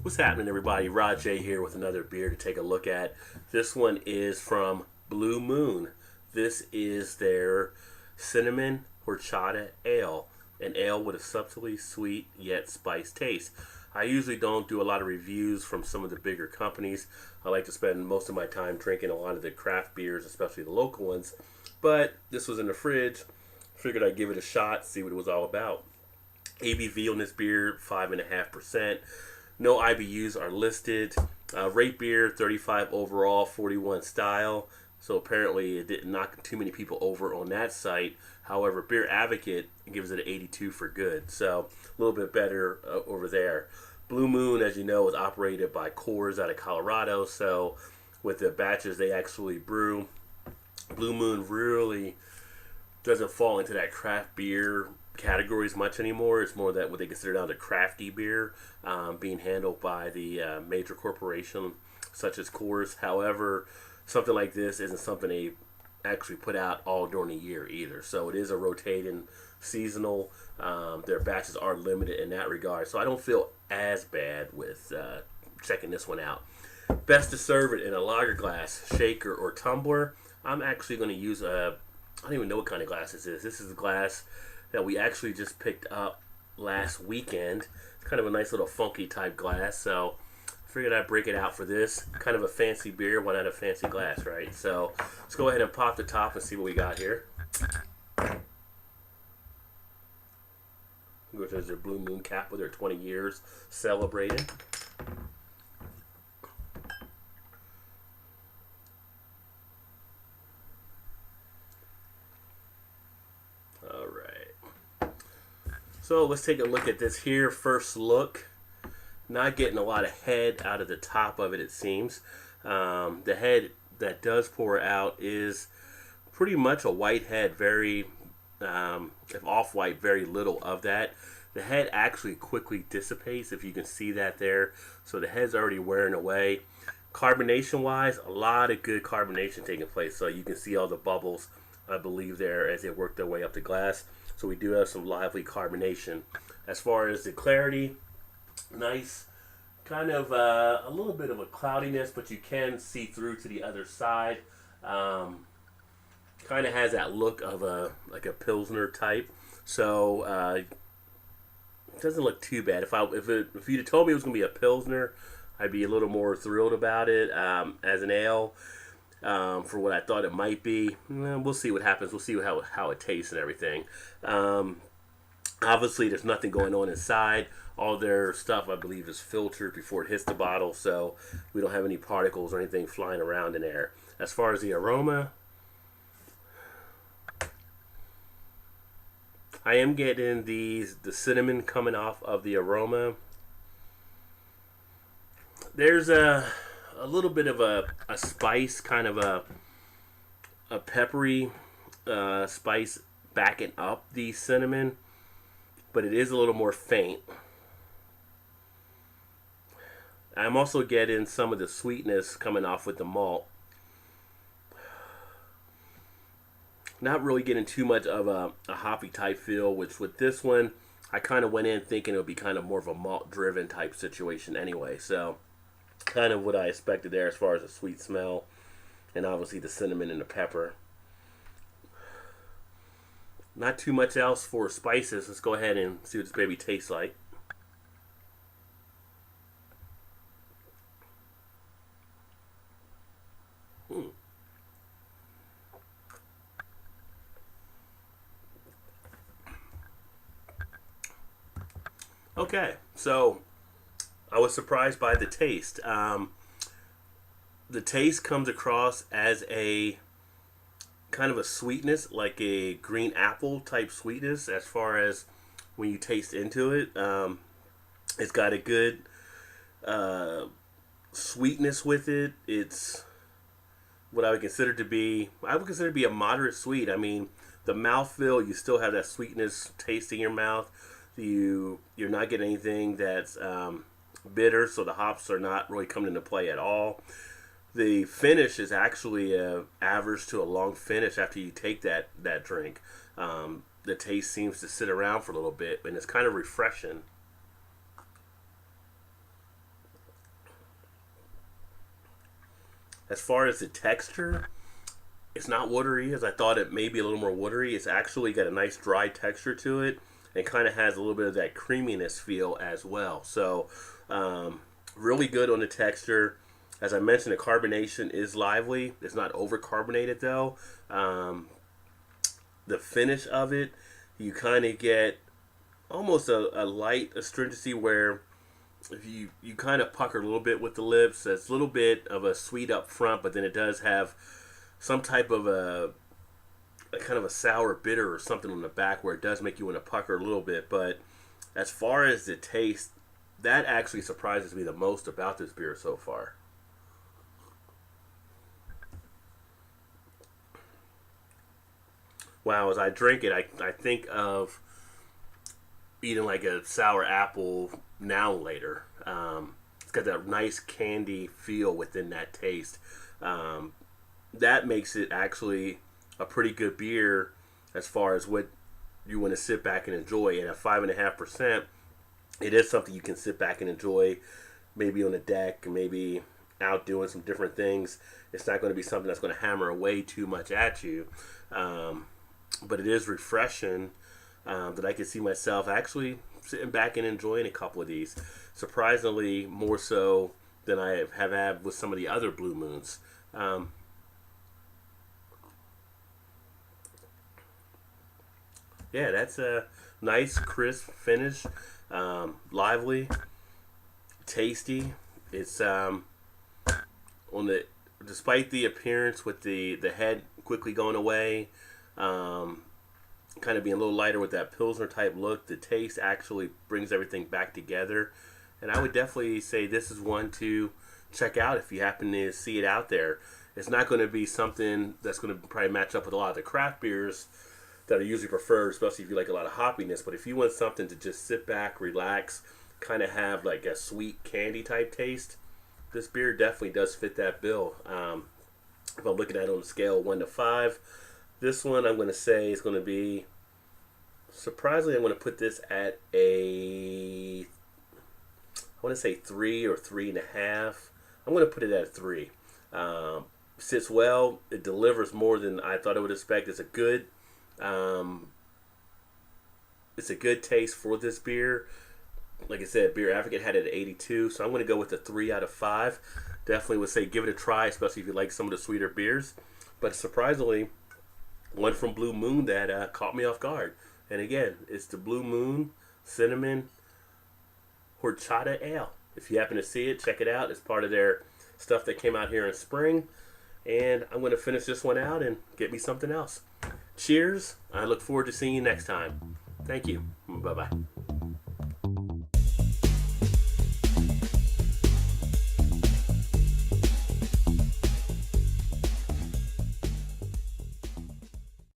What's happening, everybody? Rod J here with another beer to take a look at. This one is from Blue Moon. This is their cinnamon horchata ale, an ale with a subtly sweet yet spiced taste. I usually don't do a lot of reviews from some of the bigger companies. I like to spend most of my time drinking a lot of the craft beers, especially the local ones. But this was in the fridge. Figured I'd give it a shot, see what it was all about. ABV on this beer, 5.5%. No IBUs are listed. Rate beer, 35 overall, 41 style. So apparently it didn't knock too many people over on that site. However, Beer Advocate gives it an 82 for good. So a little bit better over there. Blue Moon, as you know, is operated by Coors out of Colorado. So with the batches they actually brew, Blue Moon really doesn't fall into that craft beer categories much anymore. It's more that what they consider now the crafty beer, being handled by the major corporation such as Coors. However, something like this isn't something they actually put out all during the year either. So it is a rotating seasonal. Their batches are limited in that regard. So I don't feel as bad with checking this one out. Best to serve it in a lager glass, shaker, or tumbler. I'm actually going to use I don't even know what kind of glass this is. This is a glass that we actually just picked up last weekend. It's kind of a nice little funky type glass, so I figured I'd break it out for this. Kind of a fancy beer, why not a fancy glass, right? So let's go ahead and pop the top and see what we got here. Which is their Blue Moon cap with their 20 years celebrated. So let's take a look at this here. First look, not getting a lot of head out of the top of it, it seems. The head that does pour out is pretty much a white head, very if off-white, very little of that. The head actually quickly dissipates, if you can see that there. So the head's already wearing away. Carbonation-wise, a lot of good carbonation taking place. So you can see all the bubbles, I believe, there as they work their way up the glass. So we do have some lively carbonation. As far as the clarity, nice, kind of a little bit of a cloudiness, but you can see through to the other side. Kind of has that look of like a Pilsner type. So it doesn't look too bad. If you'd have told me it was going to be a Pilsner, I'd be a little more thrilled about it. As an ale, for what I thought it might be, we'll see what happens. We'll see how it tastes and everything. Obviously, there's nothing going on inside. All their stuff, I believe, is filtered before it hits the bottle, so we don't have any particles or anything flying around in there. As far as the aroma, I am getting the cinnamon coming off of the aroma. There's a little bit of a spice, kind of a peppery spice backing up the cinnamon, but it is a little more faint. I'm also getting some of the sweetness coming off with the malt. Not really getting too much of a hoppy type feel, which with this one, I kind of went in thinking it would be kind of more of a malt driven type situation anyway. So kind of what I expected there as far as the sweet smell, and obviously the cinnamon and the pepper. Not too much else for spices. Let's go ahead and see what this baby tastes like. Okay, so I was surprised by the taste. The taste comes across as a kind of a sweetness, like a green apple type sweetness as far as when you taste into it. It's got a good sweetness with it. It's what I would consider to be a moderate sweet. I mean, the mouthfeel, you still have that sweetness taste in your mouth. You're not getting anything that's bitter, so the hops are not really coming into play at all. The finish is actually average to a long finish after you take that drink. The taste seems to sit around for a little bit, and it's kind of refreshing. As far as the texture, it's not watery as I thought it may be a little more watery. It's actually got a nice dry texture to it and kind of has a little bit of that creaminess feel as well. So really good on the texture. As I mentioned, the carbonation is lively. It's not over carbonated though. The finish of it, you kind of get almost a light astringency where if you kind of pucker a little bit with the lips. It's a little bit of a sweet up front, but then it does have some type of a kind of a sour bitter or something on the back where it does make you want to pucker a little bit. But as far as the taste, that actually surprises me the most about this beer so far. Wow, as I drink it, I think of eating like a sour apple now and later. It's got that nice candy feel within that taste. That makes it actually a pretty good beer as far as what you want to sit back and enjoy. And at 5.5%, it is something you can sit back and enjoy, maybe on the deck, maybe out doing some different things. It's not going to be something that's going to hammer away too much at you. But it is refreshing that I can see myself actually sitting back and enjoying a couple of these. Surprisingly, more so than I have had with some of the other Blue Moons. Yeah, that's a nice, crisp finish. Lively, tasty. It's on the despite the appearance with the head quickly going away, kind of being a little lighter with that Pilsner type look. The taste actually brings everything back together, and I would definitely say this is one to check out if you happen to see it out there. It's not going to be something that's going to probably match up with a lot of the craft beers that are usually preferred, especially if you like a lot of hoppiness. But if you want something to just sit back, relax, kind of have like a sweet candy type taste, this beer definitely does fit that bill. If I'm looking at it on a scale of 1 to 5, this one I'm going to say is going to be, surprisingly, I'm going to put this at I want to say 3 or 3.5. I'm going to put it at a 3. Sits well. It delivers more than I thought it would expect. It's a good taste for this beer. Like I said, Beer Advocate had it at 82, so I'm going to go with a 3 out of 5. Definitely would say give it a try, especially if you like some of the sweeter beers. But surprisingly, one from Blue Moon that caught me off guard. And again, it's the Blue Moon Cinnamon Horchata Ale. If you happen to see it, check it out. It's part of their stuff that came out here in spring. And I'm going to finish this one out and get me something else. Cheers. I look forward to seeing you next time. Thank you. Bye-bye.